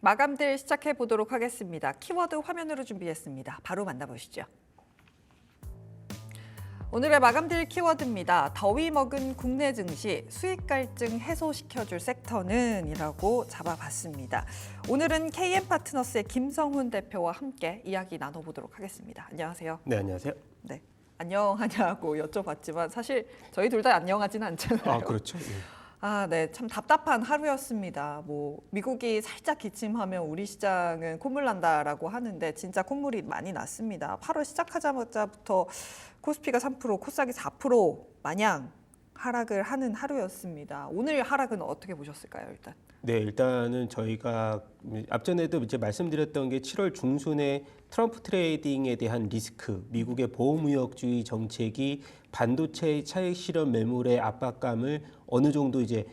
마감들 시작해 보도록 하겠습니다. 키워드 화면으로 준비했습니다. 바로 만나보시죠. 오늘의 마감들 키워드입니다. 더위 먹은 국내 증시, 수익 갈증 해소시켜줄 섹터는 이라고 잡아봤습니다. 오늘은 KM파트너스의 김성훈 대표와 함께 이야기 나눠보도록 하겠습니다. 안녕하세요. 네, 안녕하세요. 네, 안녕하냐고 여쭤봤지만 사실 저희 둘 다 안녕하지는 않잖아요. 아, 그렇죠. 예. 네, 참 답답한 하루였습니다. 미국이 살짝 기침하면 우리 시장은 콧물 난다라고 하는데 진짜 콧물이 많이 났습니다. 8월 시작하자마자부터 코스피가 3%, 코스닥이 4% 마냥 하락을 하는 하루였습니다. 오늘 하락은 어떻게 보셨을까요, 일단? 네, 일단은 저희가 앞전에도 이제 말씀드렸던 게 7월 중순에 트럼프 트레이딩에 대한 리스크, 미국의 보호무역주의 정책이 반도체 차익 실현 매물의 압박감을 어느 정도 이제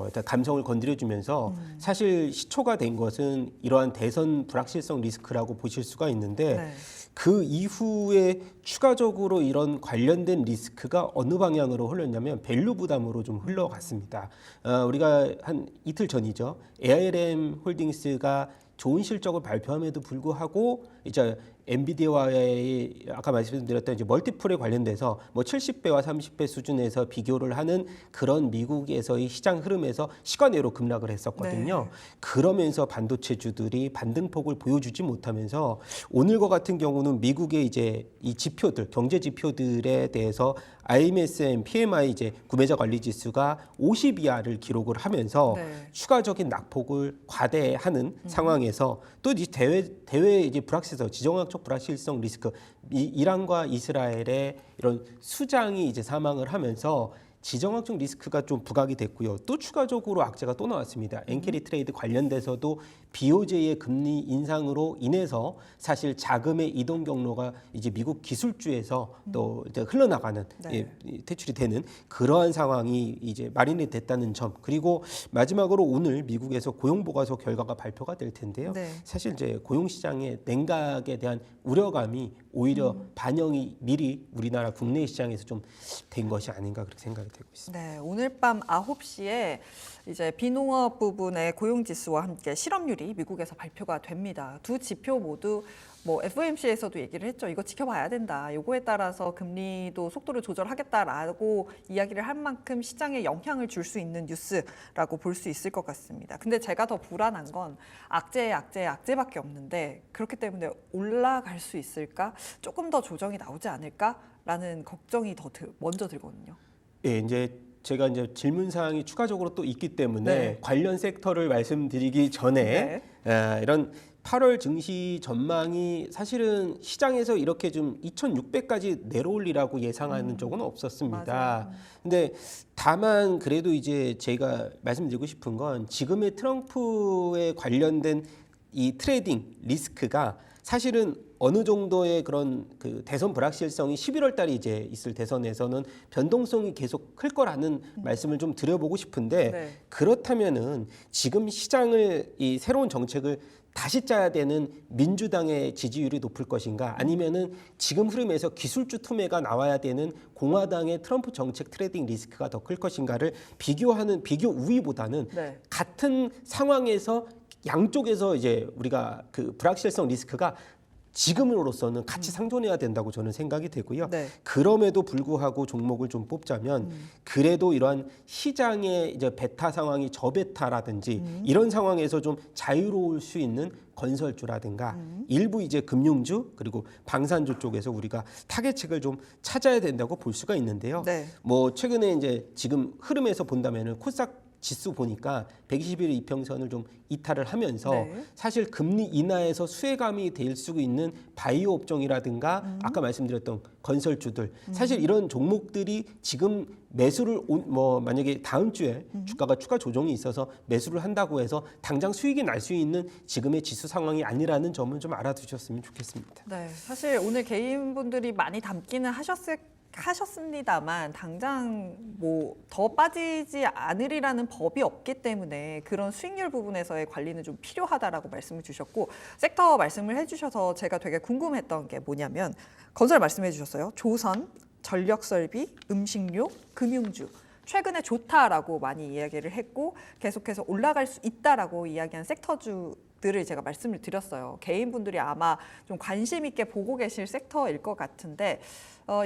일단 감성을 건드려주면서 사실 시초가 된 것은 이러한 대선 불확실성 리스크라고 보실 수가 있는데 네. 그 이후에 추가적으로 이런 관련된 리스크가 어느 방향으로 흘렀냐면 밸류 부담으로 좀 흘러갔습니다. 우리가 한 이틀 전이죠. ARM 홀딩스가 좋은 실적을 발표함에도 불구하고 이제 엔비디아와의 아까 말씀드렸던 이제 멀티플에 관련돼서 70배와 30배 수준에서 비교를 하는 그런 미국에서의 시장 흐름에서 시간외로 급락을 했었거든요. 네. 그러면서 반도체주들이 반등폭을 보여주지 못하면서 오늘과 같은 경우는 미국의 이제 이 지표들, 경제 지표들에 대해서 IMSM, PMI 이제 구매자 관리 지수가 50 이하를 기록을 하면서 네. 추가적인 낙폭을 과대하는 상황에서 또 이 대외 이제 불확실성, 지정학적 불확실성 리스크, 이란과 이스라엘의 이런 수장이 이제 사망을 하면서 지정학적 리스크가 좀 부각이 됐고요. 또 추가적으로 악재가 또 나왔습니다. 엔캐리 트레이드 관련돼서도 BOJ의 금리 인상으로 인해서 사실 자금의 이동 경로가 이제 미국 기술주에서 또 이제 흘러나가는 네. 퇴출이 되는 그러한 상황이 이제 마련이 됐다는 점. 그리고 마지막으로 오늘 미국에서 고용 보고서 결과가 발표가 될 텐데요. 네. 사실 이제 고용 시장의 냉각에 대한 우려감이 오히려 반영이 미리 우리나라 국내 시장에서 좀 된 것이 아닌가 그렇게 생각이 되고 있습니다. 네, 오늘 밤 9시에 이제 비농업 부분의 고용 지수와 함께 실업률이 미국에서 발표가 됩니다. 두 지표 모두 FOMC에서도 얘기를 했죠. 이거 지켜봐야 된다. 요거에 따라서 금리도 속도를 조절하겠다라고 이야기를 할 만큼 시장에 영향을 줄 수 있는 뉴스라고 볼 수 있을 것 같습니다. 근데 제가 더 불안한 건 악재밖에 없는데 그렇기 때문에 올라갈 수 있을까? 조금 더 조정이 나오지 않을까라는 걱정이 더 먼저 들거든요. 예, 이제 제가 이제 질문 사항이 추가적으로 또 있기 때문에 네. 관련 섹터를 말씀드리기 전에 이런 8월 증시 전망이 사실은 시장에서 이렇게 좀 2,600까지 내려올리라고 예상하는 적은 없었습니다. 맞아요. 근데 다만 그래도 이제 제가 말씀드리고 싶은 건 지금의 트럼프에 관련된 이 트레이딩 리스크가 사실은 어느 정도의 그런 그 대선 불확실성이 11월 달에 이제 있을 대선에서는 변동성이 계속 클 거라는 말씀을 좀 드려보고 싶은데 네. 그렇다면은 지금 시장을 이 새로운 정책을 다시 짜야 되는 민주당의 지지율이 높을 것인가 아니면은 지금 흐름에서 기술주 투매가 나와야 되는 공화당의 트럼프 정책 트레이딩 리스크가 더 클 것인가를 비교 우위보다는 네. 같은 상황에서 양쪽에서 이제 우리가 그 불확실성 리스크가 지금으로서는 같이 상존해야 된다고 저는 생각이 되고요. 네. 그럼에도 불구하고 종목을 좀 뽑자면 그래도 이러한 시장의 이제 베타 상황이 저베타라든지 이런 상황에서 좀 자유로울 수 있는 건설주라든가 일부 이제 금융주 그리고 방산주 쪽에서 우리가 타겟책을 좀 찾아야 된다고 볼 수가 있는데요. 네. 최근에 이제 지금 흐름에서 본다면은 코스닥 지수 보니까 120일 이평선을 좀 이탈을 하면서 네. 사실 금리 인하에서 수혜감이 될 수 있는 바이오 업종이라든가 아까 말씀드렸던 건설주들 사실 이런 종목들이 지금 매수를 만약에 다음 주에 주가가 추가 조정이 있어서 매수를 한다고 해서 당장 수익이 날 수 있는 지금의 지수 상황이 아니라는 점을 좀 알아두셨으면 좋겠습니다. 네, 사실 오늘 개인분들이 많이 담기는 하셨습니다만 당장 더 빠지지 않으리라는 법이 없기 때문에 그런 수익률 부분에서의 관리는 좀 필요하다라고 말씀을 주셨고 섹터 말씀을 해주셔서 제가 되게 궁금했던 게 뭐냐면 건설 말씀해 주셨어요. 조선, 전력설비, 음식료, 금융주. 최근에 좋다라고 많이 이야기를 했고 계속해서 올라갈 수 있다라고 이야기한 섹터주 들을 제가 말씀을 드렸어요. 개인분들이 아마 좀 관심 있게 보고 계실 섹터일 것 같은데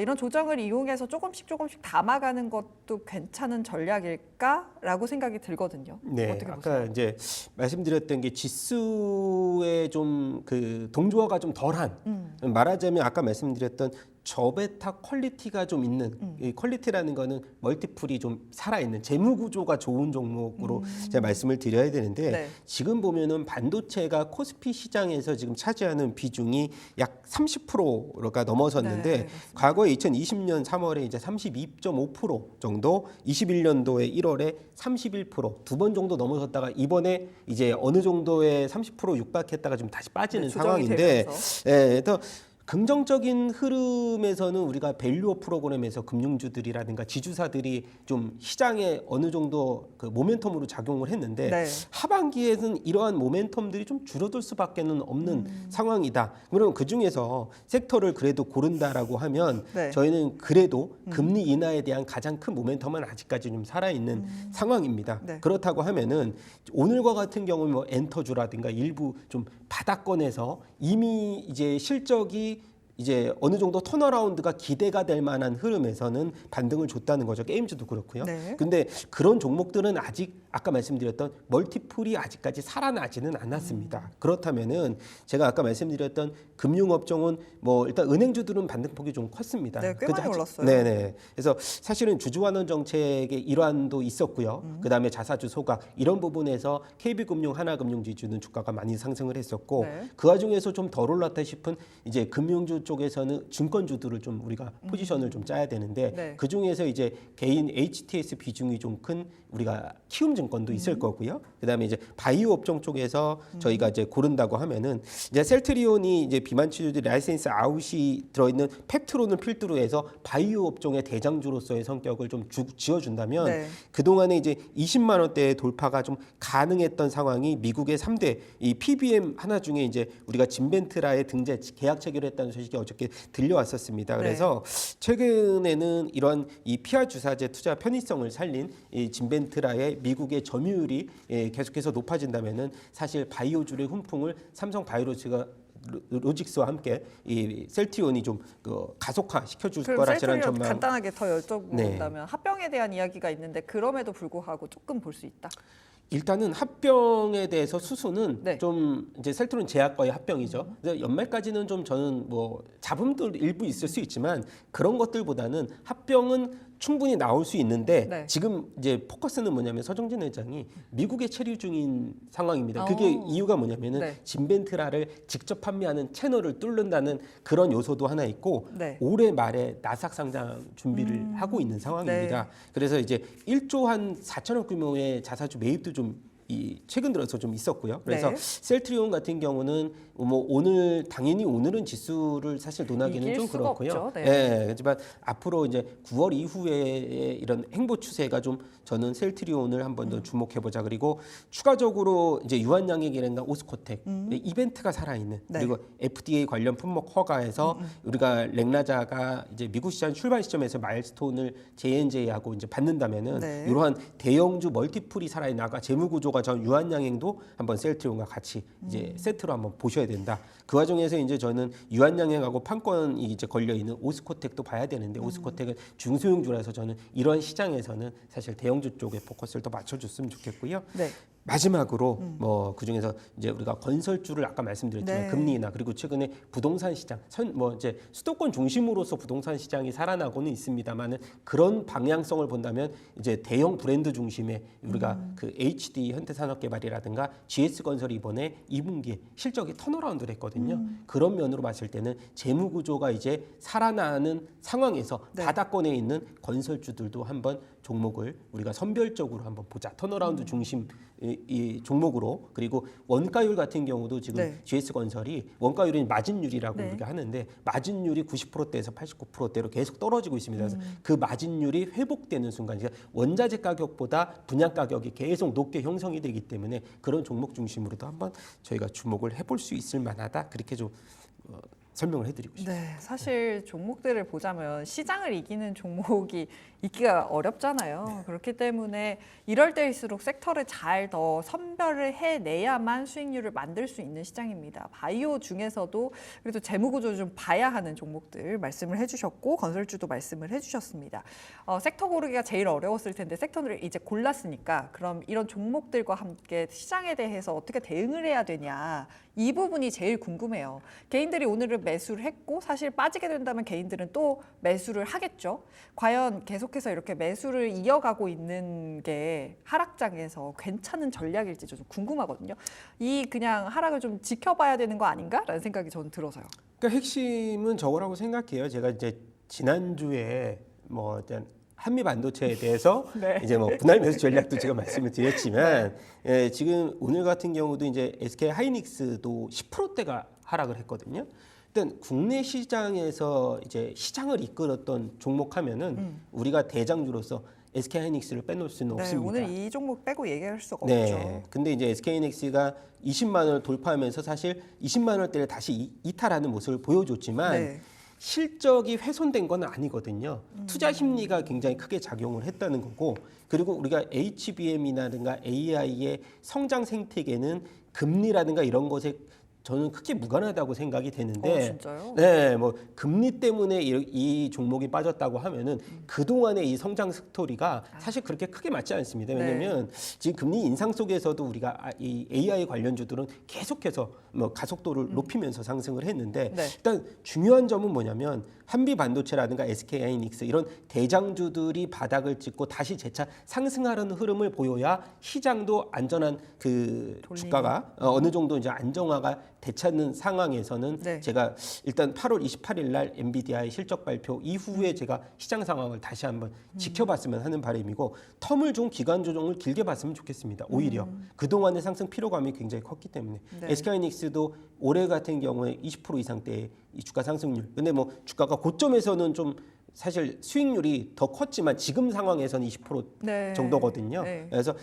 이런 조정을 이용해서 조금씩 담아가는 것도 괜찮은 전략일까라고 생각이 들거든요. 네, 어떻게 보세요? 아까 이제 말씀드렸던 게 지수의 좀 그 동조화가 좀 덜한 말하자면 아까 말씀드렸던 저베타 퀄리티가 좀 있는 이 퀄리티라는 거는 멀티플이 좀 살아있는 재무 구조가 좋은 종목으로 제가 말씀을 드려야 되는데 네. 지금 보면은 반도체가 코스피 시장에서 지금 차지하는 비중이 약 30%가 넘어섰는데 네, 과거에 2020년 3월에 이제 32.5% 정도, 21년도에 1월에 31%두 번 정도 넘어섰다가 이번에 이제 어느 정도의 30% 육박했다가 좀 다시 빠지는 네, 조정이 상황인데, 되면서. 예, 또 긍정적인 흐름에서는 우리가 밸류업 프로그램에서 금융주들이라든가 지주사들이 좀 시장에 어느 정도 그 모멘텀으로 작용을 했는데 네. 하반기에는 이러한 모멘텀들이 좀 줄어들 수밖에는 없는 상황이다. 그러면 그 중에서 섹터를 그래도 고른다라고 하면 네. 저희는 그래도 금리 인하에 대한 가장 큰 모멘텀은 아직까지 좀 살아있는 상황입니다. 네. 그렇다고 하면은 오늘과 같은 경우는 뭐 엔터주라든가 일부 좀 바닥권에서 이미 이제 실적이 이제 어느 정도 턴어라운드가 기대가 될 만한 흐름에서는 반등을 줬다는 거죠. 게임주도 그렇고요. 네. 근데 그런 종목들은 아직 아까 말씀드렸던 멀티플이 아직까지 살아나지는 않았습니다. 그렇다면은 제가 아까 말씀드렸던 금융업종은 뭐 일단 은행주들은 반등폭이 좀 컸습니다. 네, 꽤 많이 올랐어요. 네네. 그래서 사실은 주주환원 정책의 일환도 있었고요. 그다음에 자사주 소각 이런 부분에서 KB금융, 하나금융지주는 주가가 많이 상승을 했었고 네. 그 와중에서 좀 덜 올랐다 싶은 이제 금융주 쪽에서는 증권주들을 좀 우리가 포지션을 좀 짜야 되는데 네. 그 중에서 이제 개인 HTS 비중이 좀 큰 우리가 키움증권도 있을 거고요. 그다음에 이제 바이오 업종 쪽에서 저희가 이제 고른다고 하면은 이제 셀트리온이 이제 비만 치료제 라이센스 아웃이 들어있는 펩트론을 필두로 해서 바이오 업종의 대장주로서의 성격을 좀 지어준다면 네. 그 동안에 이제 20만 원대의 돌파가 좀 가능했던 상황이 미국의 3대 이 PBM 하나 중에 이제 우리가 진벤트라의 등재 계약 체결했다는 소식이 어저께 들려왔었습니다. 그래서 최근에는 이런 이 피하 주사제 투자 편의성을 살린 이 진벤트라의 미국의 점유율이 계속해서 높아진다면은 사실 바이오주의 훈풍을 삼성 바이오로직스가 로직스와 함께 이 셀트리온이 좀 그 가속화 시켜줄 그럼 거라는 셀트리온 전망. 간단하게 더 여쭤본다면 네. 합병에 대한 이야기가 있는데 그럼에도 불구하고 조금 볼 수 있다. 일단은 합병에 대해서 수수는 네. 좀 이제 셀트론 제약과의 합병이죠. 그래서 연말까지는 좀 저는 뭐 잡음도 일부 있을 수 있지만 그런 것들보다는 합병은 충분히 나올 수 있는데 네. 지금 이제 포커스는 뭐냐면 서정진 회장이 미국에 체류 중인 상황입니다. 그게 오. 이유가 뭐냐면은 네. 진벤트라를 직접 판매하는 채널을 뚫는다는 그런 요소도 하나 있고 네. 올해 말에 나스닥 상장 준비를 하고 있는 상황입니다. 네. 그래서 이제 1조 한 4천억 규모의 자사주 매입도 좀 최근 들어서 좀 있었고요. 그래서 네. 셀트리온 같은 경우는 뭐 오늘 당연히 오늘은 지수를 사실 논하기는 이길 좀 수가 그렇고요. 없죠. 네. 예, 하지만 앞으로 이제 9월 이후에 이런 행보 추세가 좀 저는 셀트리온을 한번 더 주목해 보자. 그리고 추가적으로 이제 유한양액이라든가 오스코텍 이벤트가 살아있는 네. 그리고 FDA 관련 품목 허가에서 우리가 렉나자가 이제 미국 시장 출발 시점에서 마일스톤을 J&J하고 이제 받는다면은 네. 이러한 대형주 멀티플이 살아있는 아까 재무 구조가 전 유한양행도 한번 셀트리온과 같이 이제 세트로 한번 보셔야 된다. 그 와중에서 이제 저는 유한양행하고 판권이 이제 걸려 있는 오스코텍도 봐야 되는데 오스코텍은 중소형주라서 저는 이런 시장에서는 사실 대형주 쪽에 포커스를 더 맞춰줬으면 좋겠고요. 네. 마지막으로 뭐 그중에서 이제 우리가 건설주를 아까 말씀드렸지만 네. 금리 인하 그리고 최근에 부동산 시장 뭐 이제 수도권 중심으로서 부동산 시장이 살아나고는 있습니다만은 그런 방향성을 본다면 이제 대형 브랜드 중심의 우리가 그 HD 현대산업개발이라든가 GS건설이 이번에 2분기에 실적이 턴어라운드를 했거든요. 그런 면으로 봤을 때는 재무 구조가 이제 살아나는 상황에서 네. 바닥권에 있는 건설주들도 한번 종목을 우리가 선별적으로 한번 보자. 턴어라운드 중심 이 종목으로 그리고 원가율 같은 경우도 지금 네. GS건설이 원가율은 마진율이라고 네. 우리가 하는데 마진율이 90%대에서 89%대로 계속 떨어지고 있습니다. 그래서 그 마진율이 회복되는 순간 그러니까 원자재 가격보다 분양 가격이 계속 높게 형성이 되기 때문에 그런 종목 중심으로도 한번 저희가 주목을 해볼 수 있을 만하다. 그렇게 좀 설명을 해드리고 싶습니다. 네, 사실 종목들을 보자면 시장을 이기는 종목이 있기가 어렵잖아요. 그렇기 때문에 이럴 때일수록 섹터를 잘 더 선별을 해내야만 수익률을 만들 수 있는 시장입니다. 바이오 중에서도 그래도 재무구조 좀 봐야 하는 종목들 말씀을 해주셨고 건설주도 말씀을 해주셨습니다. 섹터 고르기가 제일 어려웠을 텐데 섹터를 이제 골랐으니까 그럼 이런 종목들과 함께 시장에 대해서 어떻게 대응을 해야 되냐 이 부분이 제일 궁금해요. 개인들이 오늘은 매수를 했고 사실 빠지게 된다면 개인들은 또 매수를 하겠죠. 과연 계속해서 이렇게 매수를 이어가고 있는 게 하락장에서 괜찮은 전략일지 좀 궁금하거든요. 이 그냥 하락을 좀 지켜봐야 되는 거 아닌가라는 생각이 저는 들어서요. 그러니까 핵심은 저거라고 생각해요. 제가 이제 지난주에 뭐 일단 한미 반도체에 대해서 네. 이제 뭐 분할 매수 전략도 제가 말씀을 드렸지만 지금 오늘 같은 경우도 이제 SK 하이닉스도 10%대가 하락을 했거든요. 일단 국내 시장에서 이제 시장을 이끌었던 종목하면은 우리가 대장주로서 SK 하이닉스를 빼놓을 수는 네, 없습니다. 오늘 이 종목 빼고 얘기할 수가 네. 없죠. 근데 이제 SK 하이닉스가 20만 원을 돌파하면서 사실 20만 원대를 다시 이탈하는 모습을 보여줬지만 네. 실적이 훼손된 건 아니거든요. 투자 심리가 굉장히 크게 작용을 했다는 거고, 그리고 우리가 HBM이라든가 AI의 성장 생태계는 금리라든가 이런 것에 저는 크게 무관하다고 생각이 되는데, 진짜요? 네, 뭐 금리 때문에 이 종목이 빠졌다고 하면은 그 동안의 이 성장 스토리가 사실 그렇게 크게 맞지 않습니다. 왜냐하면 지금 금리 인상 속에서도 우리가 이 AI 관련주들은 계속해서 뭐 가속도를 높이면서 상승을 했는데, 네. 일단 중요한 점은 뭐냐면 한미 반도체라든가 SK 하이닉스 이런 대장주들이 바닥을 찍고 다시 재차 상승하려는 흐름을 보여야 시장도 안전한 그 주가가 어느 정도 이제 안정화가 되찾는 상황에서는 네. 제가 일단 8월 28일 날 엔비디아의 실적 발표 이후에 제가 시장 상황을 다시 한번 지켜봤으면 하는 바람이고, 텀을 좀 기간 조정을 길게 봤으면 좋겠습니다. 오히려 그동안의 상승 피로감이 굉장히 컸기 때문에 네. SK하이닉스도 올해 같은 경우에 20% 이상대의 이 주가 상승률, 근데 뭐 주가가 고점에서는 좀 사실 수익률이 더 컸지만 지금 상황에서는 20% 네. 정도거든요. 네. 그래서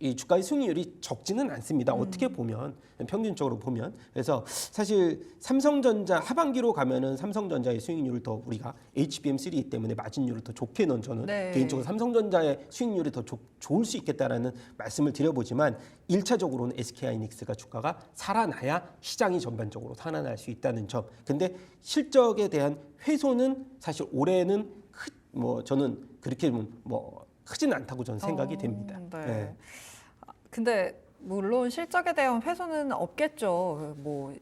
이 주가의 수익률이 적지는 않습니다. 어떻게 보면 평균적으로 보면. 그래서 사실 삼성전자 하반기로 가면은 삼성전자의 수익률을 더 우리가 HBM3이기 때문에 마진율을 더 좋게 넣은 저는 네. 개인적으로 삼성전자의 수익률이 더 좋을 수 있겠다라는 말씀을 드려보지만 1차적으로는 SK하이닉스가 주가가 살아나야 시장이 전반적으로 살아날 수 있다는 점. 근데 실적에 대한 훼손은 사실 올해는 뭐 저는 그렇게 뭐 크진 않다고 저는 생각이 됩니다. 네. 네. 근데 물론 실적에 대한 훼손은 없겠죠. 뭐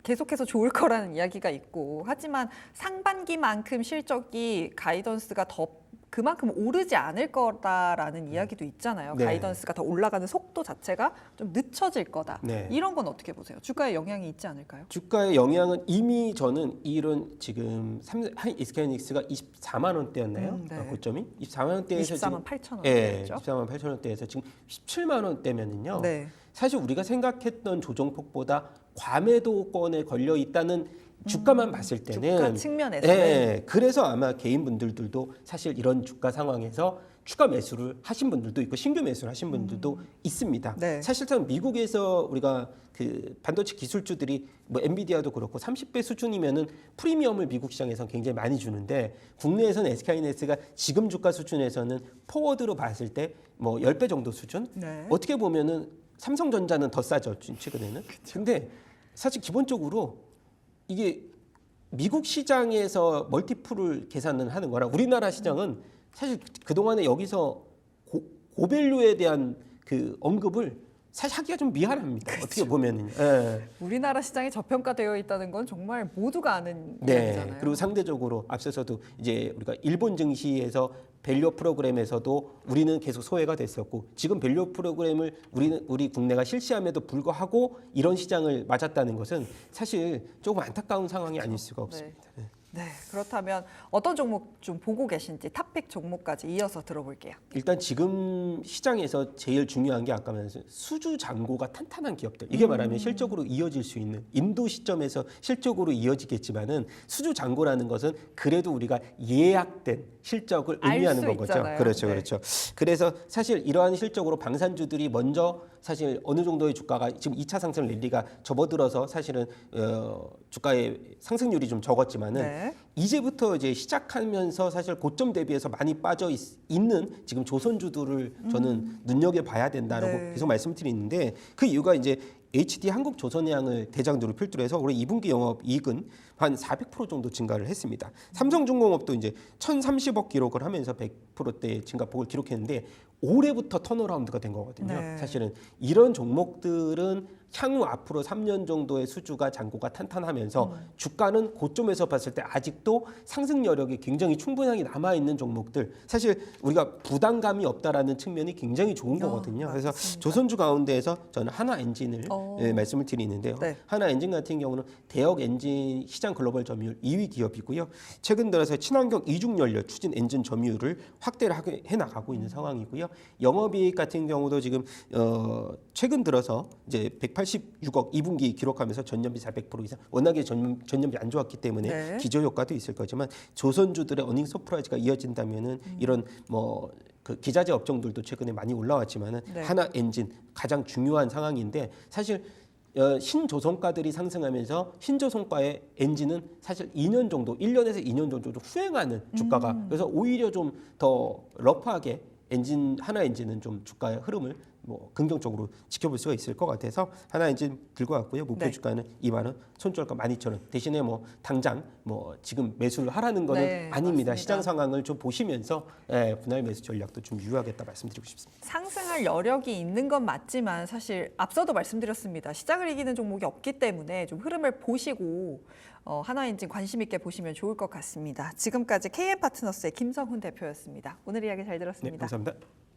계속해서 좋을 거라는 이야기가 있고, 하지만 상반기만큼 실적이 가이던스가 더 그만큼 오르지 않을 거다라는 이야기도 있잖아요. 네. 가이던스가 더 올라가는 속도 자체가 좀 늦춰질 거다. 네. 이런 건 어떻게 보세요? 주가에 영향이 있지 않을까요? 주가의 영향은 이미 저는 이런 지금 SK하이닉스가 24만 원대였나요? 네. 고점이 24만 원대에서 24만 8천 원. 예, 24만 8천 원대에서 지금 17만 원대면은요. 네. 사실 우리가 생각했던 조정폭보다 과매도권에 걸려 있다는 주가만 봤을 때는 주가 측면에서는 예, 그래서 아마 개인분들도 사실 이런 주가 상황에서 추가 매수를 하신 분들도 있고 신규 매수를 하신 분들도 있습니다. 네. 사실상 미국에서 우리가 그 반도체 기술주들이 뭐 엔비디아도 그렇고 30배 수준이면은 프리미엄을 미국 시장에서는 굉장히 많이 주는데, 국내에서는 SK하이닉스가 지금 주가 수준에서는 포워드로 봤을 때 뭐 10배 정도 수준? 네. 어떻게 보면은 삼성전자는 더 싸죠, 최근에는. 근데 사실 기본적으로 이게 미국 시장에서 멀티플을 계산을 하는 거라 우리나라 시장은 사실 그동안에 여기서 고밸류에 대한 그 언급을 사실 하기가 좀 미안합니다. 그렇죠. 어떻게 보면은. 예. 우리나라 시장이 저평가되어 있다는 건 정말 모두가 아는 네. 이야기잖아요. 그리고 상대적으로 앞서서도 이제 우리가 일본 증시에서 밸류 프로그램에서도 우리는 계속 소외가 됐었고, 지금 밸류 프로그램을 우리 국내가 실시함에도 불구하고 이런 시장을 맞았다는 것은 사실 조금 안타까운 상황이 아닐 수가 없습니다. 네. 네, 그렇다면 어떤 종목 좀 보고 계신지 탑픽 종목까지 이어서 들어볼게요. 일단 지금 시장에서 제일 중요한 게 아까 말했던 수주 잔고가 탄탄한 기업들. 이게 말하면 실적으로 이어질 수 있는, 인도 시점에서 실적으로 이어지겠지만은 수주 잔고라는 것은 그래도 우리가 예약된 실적을 알 의미하는 수 거죠. 있잖아요. 그렇죠, 네. 그렇죠. 그래서 사실 이러한 실적으로 방산주들이 먼저 사실 어느 정도의 주가가 지금 2차 상승 랠리가 접어들어서 사실은 주가의 상승률이 좀 적었지만은 네. 이제부터 이제 시작하면서 사실 고점 대비해서 많이 빠져 있는 지금 조선주들을 저는 눈여겨봐야 된다라고 네. 계속 말씀드리는데 그 이유가 이제 HD 한국조선해양을 대장주로 필두로 해서 올해 2분기 영업이익은 한 400% 정도 증가를 했습니다. 삼성중공업도 이제 1,030억 기록을 하면서 100%대 증가폭을 기록했는데 올해부터 턴어라운드가 된 거거든요. 네. 사실은 이런 종목들은 향후 앞으로 3년 정도의 수주가 잔고가 탄탄하면서 주가는 고점에서 봤을 때 아직도 상승 여력이 굉장히 충분하게 남아 있는 종목들 사실 우리가 부담감이 없다라는 측면이 굉장히 좋은 거거든요. 그래서 맞습니다. 조선주 가운데에서 저는 하나엔진을 말씀을 드리는데요. 네. 하나엔진 같은 경우는 대역 엔진 시장 글로벌 점유율 2위 기업이고요. 최근 들어서 친환경 이중 연료 추진 엔진 점유율을 확대를 해 나가고 있는 상황이고요. 영업이익 같은 경우도 지금 최근 들어서 이제 186억 2분기 기록하면서 전년비 400% 이상 워낙에 전년비 안 좋았기 때문에 네. 기저 효과도 있을 거지만 조선주들의 어닝 서프라이즈가 이어진다면은 이런 그 기자재 업종들도 최근에 많이 올라왔지만은 네. 하나 엔진 가장 중요한 상황인데 사실 신조선가들이 상승하면서 신조선가의 엔진은 사실 2년 정도, 1년에서 2년 정도 좀 후행하는 주가가 그래서 오히려 좀 더 러프하게 하나 엔진은 좀 주가의 흐름을 뭐 긍정적으로 지켜볼 수가 있을 것 같아서 하나 엔진 들고 왔고요. 목표 네. 주가는 2만 원, 손절가 12,000원. 대신에 뭐 당장 뭐 지금 매수를 하라는 거는 네, 아닙니다. 맞습니다. 시장 상황을 좀 보시면서 분할 매수 전략도 좀 유효하겠다 말씀드리고 싶습니다. 상승할 여력이 있는 건 맞지만 사실 앞서도 말씀드렸습니다. 시장을 이기는 종목이 없기 때문에 좀 흐름을 보시고 하나엔진 관심 있게 보시면 좋을 것 같습니다. 지금까지 KM 파트너스의 김성훈 대표였습니다. 오늘 이야기 잘 네, 들었습니다. 감사합니다.